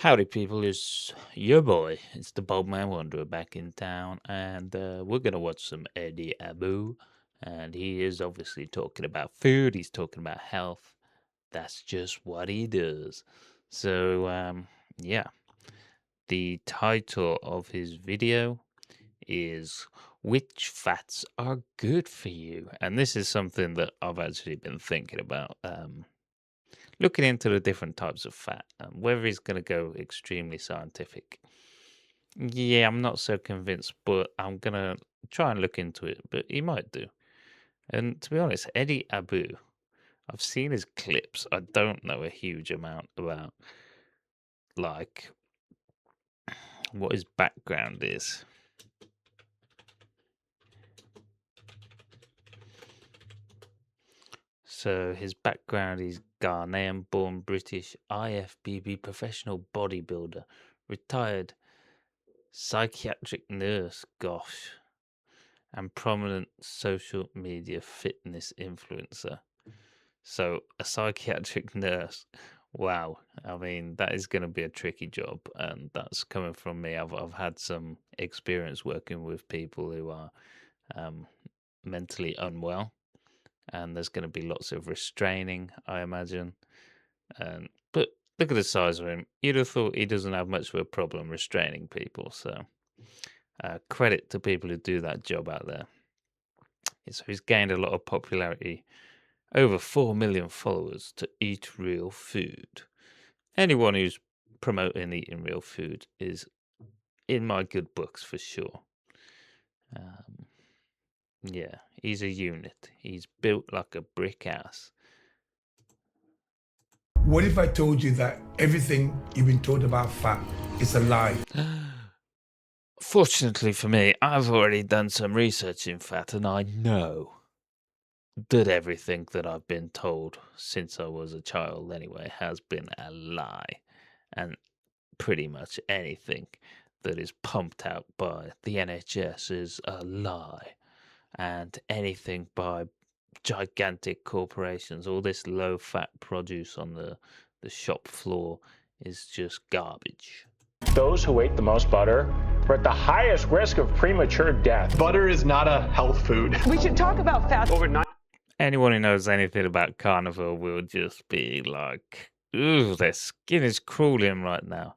Howdy, people. It's your boy. It's the Bob Man Wanderer back in town, and we're gonna watch some Eddie Abu. And he is obviously talking about food. He's talking about health. That's just what he does. So, yeah, the title of his video is "Which Fats Are Good for You?" And this is something that I've actually been thinking about. Looking into the different types of fat and whether he's going to go extremely scientific. Yeah, I'm not so convinced, but I'm going to try and look into it, but he might do. And to be honest, Eddie Abu, I've seen his clips. I don't know a huge amount about, like, what his background is. So his background is Ghanaian-born British IFBB professional bodybuilder, retired psychiatric nurse, gosh, and prominent social media fitness influencer. So a psychiatric nurse, wow. I mean, that is going to be a tricky job, and that's coming from me. I've had some experience working with people who are um, mentally unwell, and there's going to be lots of restraining, I imagine. But look at the size of him. You'd have thought he doesn't have much of a problem restraining people. So credit to people who do that job out there. So he's gained a lot of popularity, over 4 million followers, to eat real food. Anyone who's promoting eating real food is in my good books for sure. Yeah, he's a unit. He's built like a brick house. What if I told you that everything you've been told about fat is a lie? Fortunately for me, I've already done some research in fat, and I know that everything that I've been told since I was a child, anyway, has been a lie. And pretty much anything that is pumped out by the NHS is a lie. And anything by gigantic corporations, all this low fat produce on the shop floor is just garbage. Those who ate the most butter were at the highest risk of premature death. Butter is not a health food. We should talk about fat. Anyone who knows anything about carnivore will just be like, ooh, their skin is crawling right now.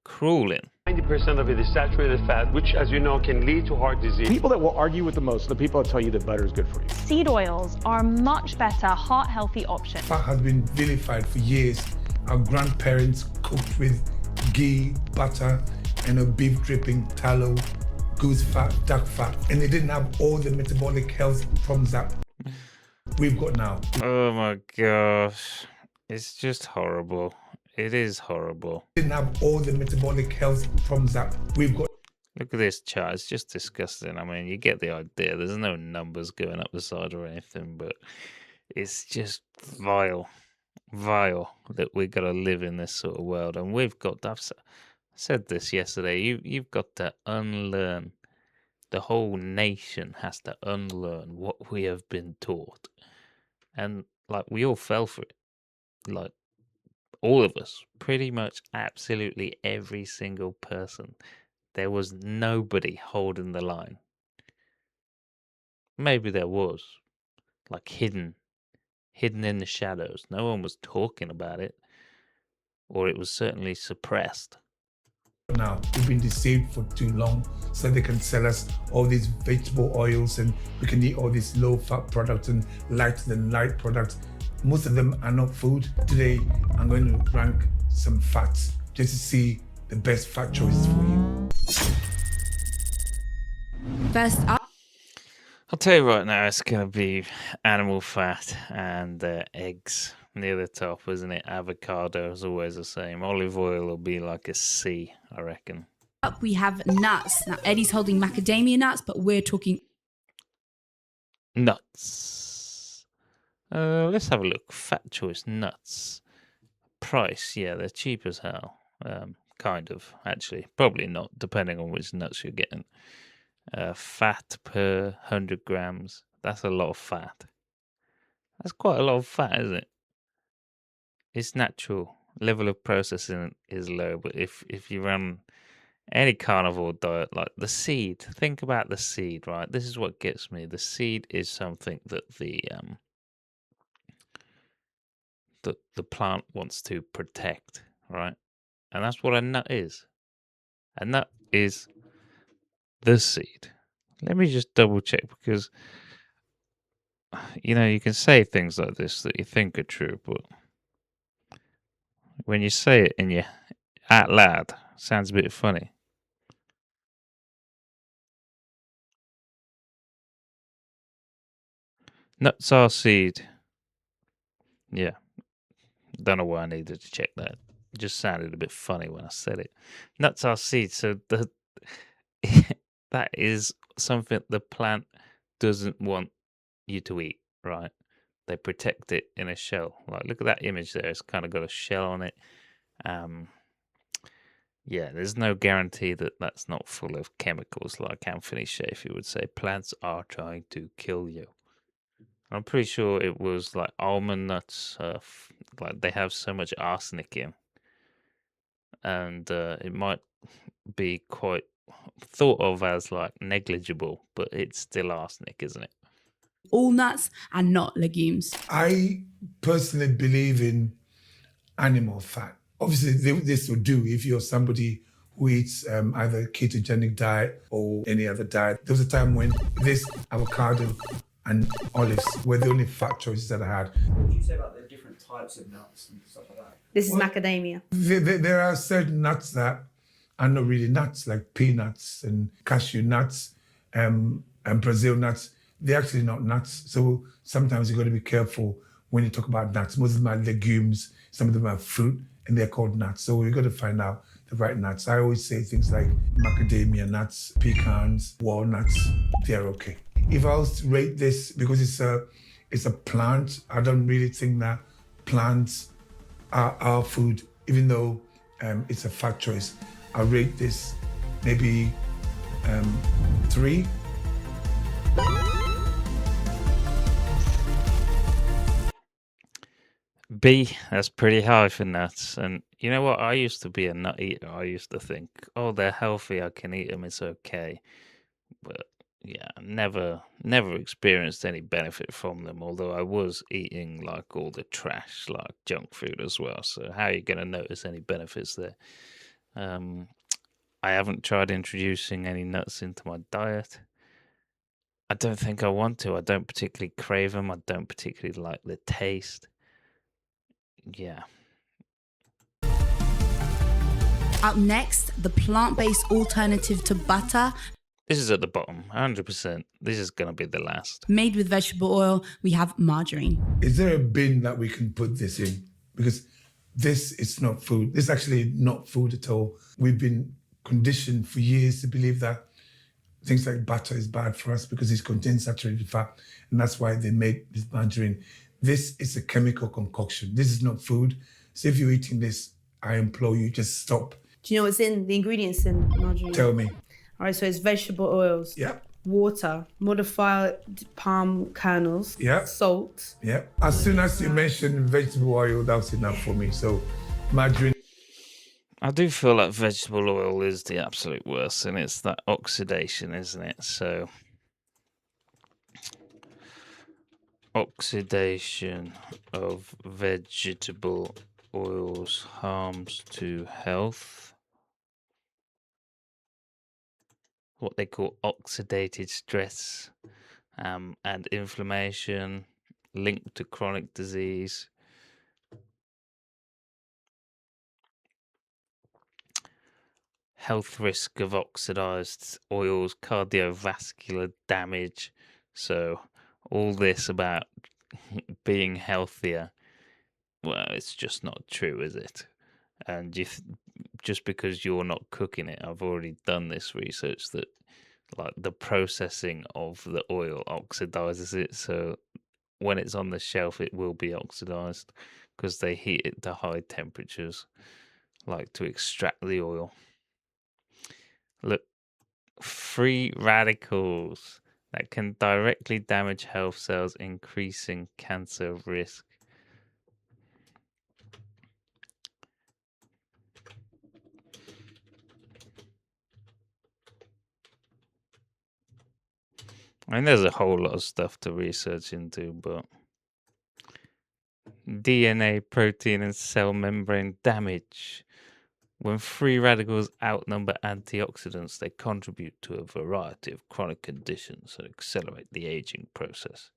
Crawling. 90% of it is saturated fat, which, as you know, can lead to heart disease. People that will argue with the most are the people that tell you that butter is good for you. Seed oils are a much better heart-healthy option. Fat has been vilified for years. Our grandparents cooked with ghee, butter, and a beef dripping, tallow, goose fat, duck fat, and they didn't have all the metabolic health problems that we've got now. Oh my gosh. It's just horrible. It is horrible. Didn't have all the metabolic health problems that we've got. Look at this chart. It's just disgusting. I mean, you get the idea. There's no numbers going up the side or anything, but it's just vile. Vile that we've got to live in this sort of world. And we've got, said this yesterday, you've got to unlearn. The whole nation has to unlearn what we have been taught. And, like, we all fell for it. Like, all of us, pretty much absolutely every single person. There was nobody holding the line. Maybe there was, like hidden in the shadows. No one was talking about it, or it was certainly suppressed. Now, we've been deceived for too long, so they can sell us all these vegetable oils and we can eat all these low-fat products and lighter than light products. Most of them are not food. Today, I'm going to rank some fats just to see the best fat choices for you. First up, I'll tell you right now, it's going to be animal fat and eggs near the top, isn't it? Avocado is always the same. Olive oil will be like a C, I reckon. up we have nuts. Now, Eddie's holding macadamia nuts, but we're talking Nuts. Let's have a look. Fat choice nuts. Price, yeah, they're cheap as hell. Kind of, actually. Probably not, depending on which nuts you're getting. Fat per 100 grams. That's a lot of fat. That's quite a lot of fat, isn't it? It's natural. level of processing is low, but if you run any carnivore diet, like the seed, think about the seed, right? This is what gets me. The seed is something that the plant wants to protect, right? And that's what a nut is. A nut is the seed. Let me just double check, because you can say things like this that you think are true, but when you say it and you out loud, sounds a bit funny. Nuts are seed. Yeah, don't know why I needed to check that. It just sounded a bit funny when I said it. Nuts are seeds, so that is something the plant doesn't want you to eat, right? They protect it in a shell. Like, look at that image there. It's kind of got a shell on it. Yeah, there's no guarantee that that's not full of chemicals, like Anthony Shaffer would say. Plants are trying to kill you. I'm pretty sure it was like almond nuts. Like they have so much arsenic in, and it might be quite thought of as like negligible, but it's still arsenic, isn't it? All nuts and not legumes. I personally believe in animal fat. Obviously, this will do if you're somebody who eats either ketogenic diet or any other diet. There was a time when this avocado and olives were the only fat choices that I had. What do you say about the different types of nuts and stuff like that? This is macadamia. There are certain nuts that are not really nuts, like peanuts and cashew nuts and Brazil nuts. They're actually not nuts. So sometimes you've got to be careful when you talk about nuts. Most of them are legumes, some of them are fruit, and they're called nuts. So we've got to find out the right nuts. I always say things like macadamia nuts, pecans, walnuts, they're okay. If I was to rate this, because it's a plant, I don't really think that plants are our food, even though it's a fat choice. I rate this maybe 3. B, that's pretty high for nuts. And you know what? I used to be a nut eater. I used to think, oh, they're healthy. I can eat them. It's okay. But yeah, never experienced any benefit from them. Although I was eating like all the trash, like junk food as well. So how are you going to notice any benefits there? I haven't tried introducing any nuts into my diet. I don't think I want to. I don't particularly crave them. I don't particularly like the taste. Yeah. Up next, the plant-based alternative to butter. This is at the bottom, 100%. This is going to be the last. Made with vegetable oil, we have margarine. Is there a bin that we can put this in? Because this is not food. This is actually not food at all. We've been conditioned for years to believe that things like butter is bad for us because it contains saturated fat. And that's why they made this margarine. This is a chemical concoction. This is not food. So if you're eating this, I implore you, just stop. Do you know what's in the ingredients in margarine? Tell me. All right, so it's vegetable oils, Yep. water, modified palm kernels, Yep. salt. Yep. As soon as you mentioned vegetable oil, that was enough for me. So margarine. I do feel like vegetable oil is the absolute worst, and it's that oxidation, isn't it? So, oxidation of vegetable oils harms to health. What they call oxidative stress and inflammation linked to chronic disease. Health risk of oxidized oils, cardiovascular damage. So all this about being healthier, well, it's just not true, is it? And just because you're not cooking it, I've already done this research that like the processing of the oil oxidizes it. So when it's on the shelf, it will be oxidized because they heat it to high temperatures, like to extract the oil. Look, free radicals that can directly damage health cells, increasing cancer risk. I mean, there's a whole lot of stuff to research into, but DNA, protein, and cell membrane damage. When free radicals outnumber antioxidants, they contribute to a variety of chronic conditions that accelerate the aging process.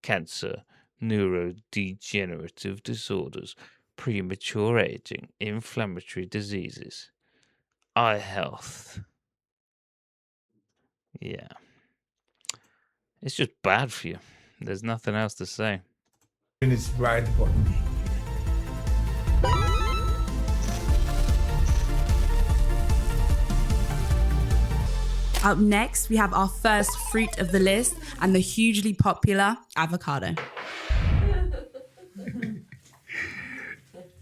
Cancer, neurodegenerative disorders, premature aging, inflammatory diseases, eye health. Yeah. It's just bad for you. There's nothing else to say. And it's right button. Up next, we have our first fruit of the list and the hugely popular avocado.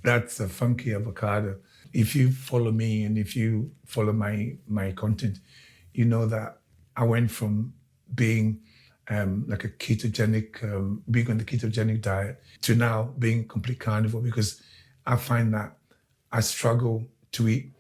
That's a funky avocado. If you follow me and if you follow my content, you know that I went from being like a ketogenic, being on the ketogenic diet to now being complete carnivore, because I find that I struggle to eat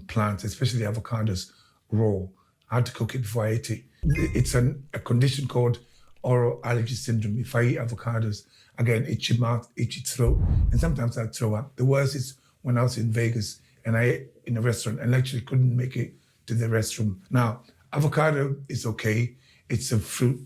plants, especially avocados, raw. I had to cook it before I ate it. It's a condition called oral allergy syndrome. If I eat avocados, again, itchy mouth, itchy throat, and sometimes I throw up. The worst is when I was in Vegas and I ate in a restaurant and actually couldn't make it to the restroom. Now, avocado is okay. It's a fruit,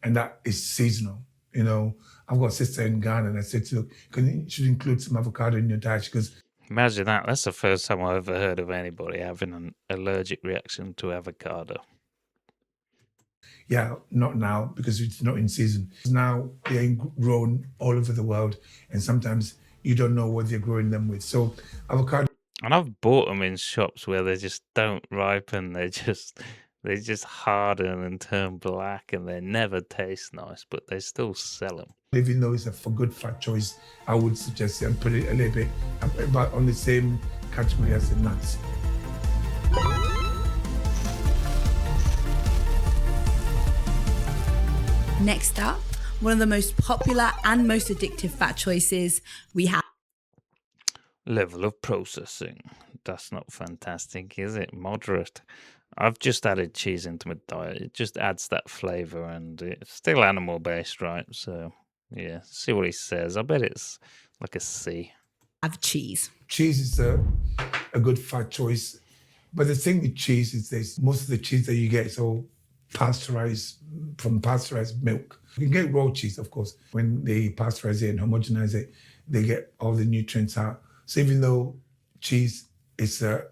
and that is seasonal. You know, I've got a sister in Ghana, and I said to her, you should include some avocado in your diet. She goes, imagine that. That's the first time I've ever heard of anybody having an allergic reaction to avocado. yeah, not now because it's not in season. Now they're grown all over the world, and sometimes you don't know what they're growing them with. So avocado. And I've bought them in shops where they just don't ripen. They just harden and turn black, and they never taste nice, but they still sell them. Even though it's for good fat choice, I would suggest and put it a little bit about on the same category as the nuts. Next up, one of the most popular and most addictive fat choices we have. Level of processing. That's not fantastic, is it? Moderate. I've just added cheese into my diet. It just adds that flavor, and it's still animal based, right? So, yeah, see what he says. I bet it's like a C. Have cheese. Cheese is a good fat choice. But the thing with cheese is this, most of the cheese that you get is all pasteurized, from pasteurized milk. You can get raw cheese, of course. When they pasteurize it and homogenize it, they get all the nutrients out. So even though cheese is a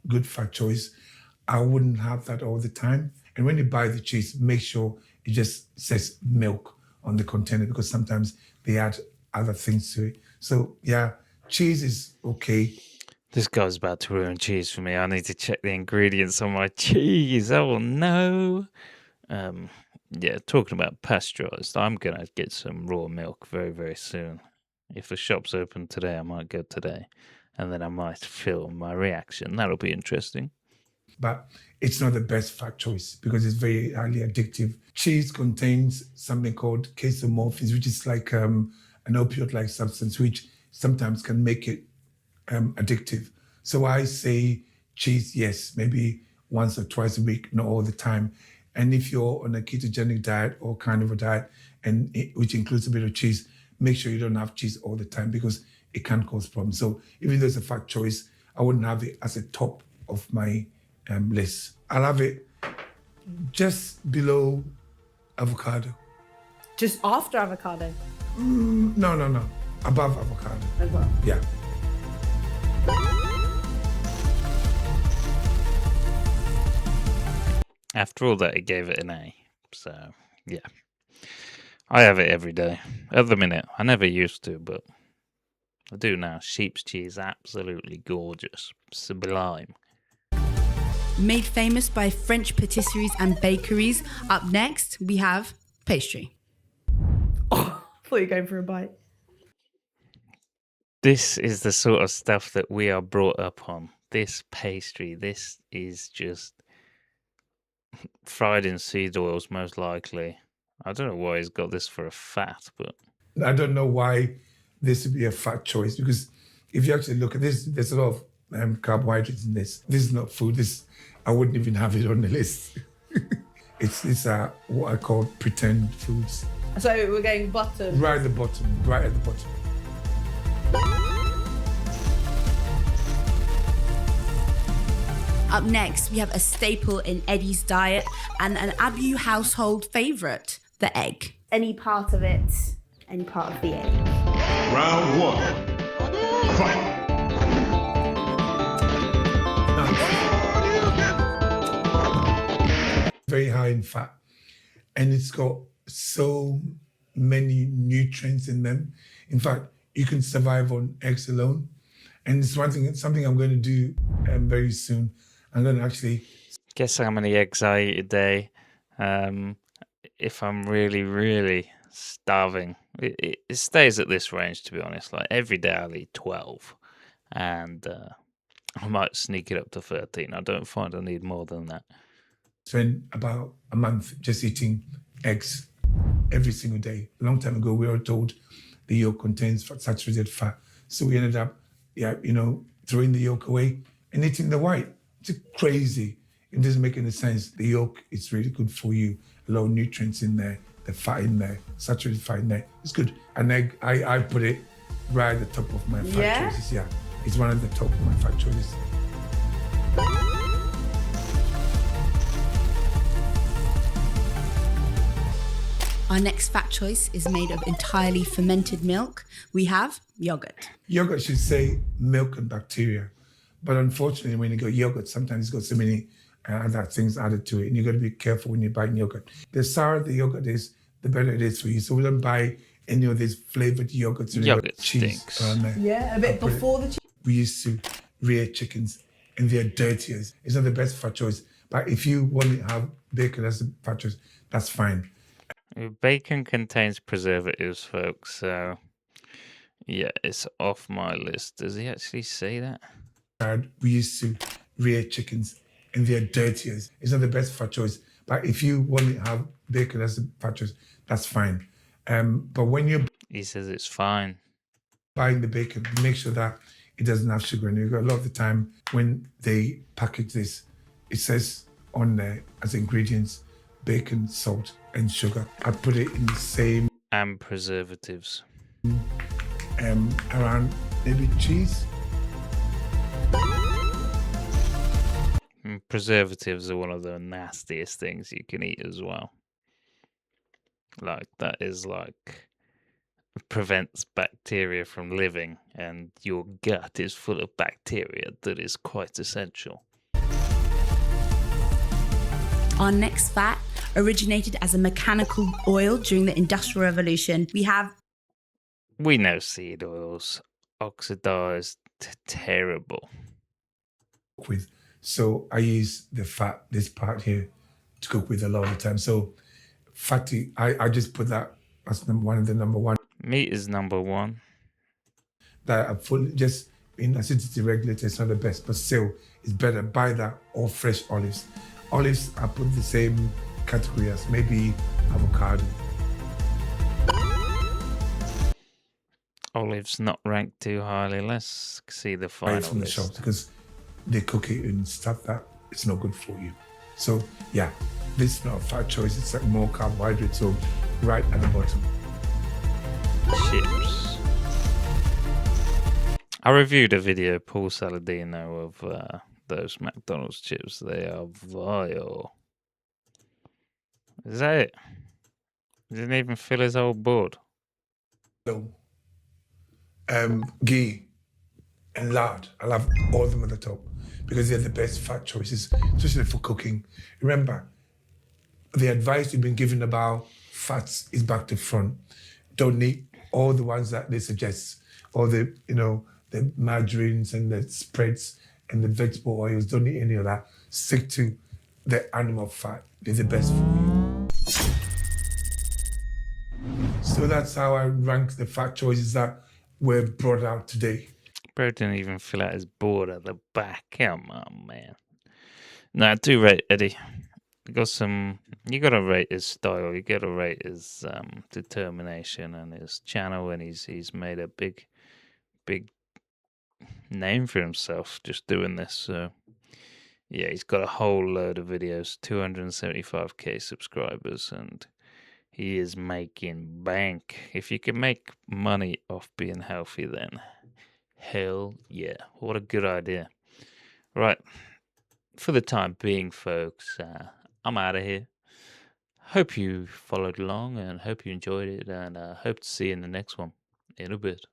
good fat choice, I wouldn't have that all the time. And when you buy the cheese, make sure it just says milk on the container, because sometimes they add other things to it. So yeah, cheese is okay. This guy's about to ruin cheese for me. I need to check the ingredients on my cheese. Oh no. Yeah, talking about pasteurized, I'm gonna get some raw milk very, very soon. If the shop's open today, I might go today, and then I might film my reaction. That'll be interesting. But it's not the best fat choice because it's very highly addictive. Cheese contains something called casomorphins, which is like an opioid-like substance, which sometimes can make it addictive. So I say cheese, yes, maybe once or twice a week, not all the time. And if you're on a ketogenic diet or carnivore diet, which includes a bit of cheese, make sure you don't have cheese all the time because it can cause problems. So even though it's a fat choice, I wouldn't have it as a top of my list. I'll have it just below avocado. Just after avocado. No. Above avocado. Above. Yeah. After all that, he gave it an A. So, yeah. I have it every day. At the minute. I never used to, but I do now. Sheep's cheese, absolutely gorgeous. Sublime. Made famous by French patisseries and bakeries. Up next, we have pastry. Oh, I thought you were going for a bite. This is the sort of stuff that we are brought up on. This pastry, this is just fried in seed oils, most likely. I don't know why he's got this for a fat, but I don't know why this would be a fat choice, because if you actually look at this, there's a lot of carbohydrates in this. This is not food. I wouldn't even have it on the list. It's what I call pretend foods. So we're going bottom. Right at the bottom, right at the bottom. Up next, we have a staple in Eddie's diet and an Abu household favorite, the egg. Any part of it, any part of the egg. Round one. Fight. Very high in fat, and it's got so many nutrients in them. In fact, you can survive on eggs alone, and it's something I'm going to do very soon. I'm going to actually Guess how many eggs I eat a day. If I'm really, really starving, it stays at this range, to be honest. Like every day I'll eat 12, and I might sneak it up to 13. I don't find I need more than that. spend about a month just eating eggs every single day. A long time ago, we were told the yolk contains saturated fat. So we ended up, throwing the yolk away and eating the white. It's crazy. It doesn't make any sense. The yolk is really good for you. A lot of nutrients in there, the fat in there, saturated fat in there. It's good. An egg, I put it right at the top of my fat choices. Yeah, it's one of the top of my fat choices. Our next fat choice is made of entirely fermented milk. We have yogurt. Yogurt should say milk and bacteria. But unfortunately, when you go yogurt, sometimes it's got so many other things added to it. And you've got to be careful when you're buying yogurt. The sour the yogurt is, the better it is for you. So we don't buy any of these flavored yogurts. Yogurt cheese stinks. around there. Yeah, a bit before the cheese. We used to rear chickens and they're dirtier. It's not the best fat choice. But if you want to have bacon as a fat choice, that's fine. Bacon contains preservatives, folks, so yeah, it's off my list. Does he actually say that? We used to rear chickens and they're dirtier. It's not the best fat choice. But if you want to have bacon as a fat choice, that's fine. But when you're He says it's fine. buying the bacon, make sure that it doesn't have sugar in it. A lot of the time when they package this, it says on there as ingredients, bacon, salt, and sugar. I put it in the same And preservatives. around maybe cheese. Preservatives are one of the nastiest things you can eat as well. Like, that is like prevents bacteria from living, and your gut is full of bacteria that is quite essential. Our next fat originated as a mechanical oil during the Industrial Revolution. We have We know seed oils oxidized terrible. With. So I use the fat, this part here, to cook with a lot of the time. So fatty, I just put that as one of the number one. Meat is number one. That I put just in acidity regulator, it's not the best, but still it's better. Buy that or fresh olives. Olives, I put the same category as maybe avocado. Olives not ranked too highly. Let's see the Buy final it from the list. shop because they cook it and stuff that it's not good for you. So yeah, this is not a fat choice. It's like more carbohydrate. So right at the bottom. Chips. I reviewed a video, Paul Saladino, of those McDonald's chips. They are vile. Is that it? He didn't even fill his whole board. So, ghee and lard. I love all of them at the top because they're the best fat choices, especially for cooking. Remember, the advice you've been given about fats is back to front. Don't eat all the ones that they suggest, all the, the margarines and the spreads and the vegetable oils. Don't eat any of that. Stick to the animal fat. They're the best for you. So that's how I rank the fat choices that were brought out today. Bro didn't even fill out his board at the back. Come on, man. No, I do rate Eddie. You gotta rate his style. You gotta rate his determination and his channel, and he's made a big name for himself just doing this. So Yeah, he's got a whole load of videos, 275k subscribers, and he is making bank. If you can make money off being healthy, then hell yeah. What a good idea. Right. For the time being, folks, I'm out of here. Hope you followed along and hope you enjoyed it, and hope to see you in the next one in a bit.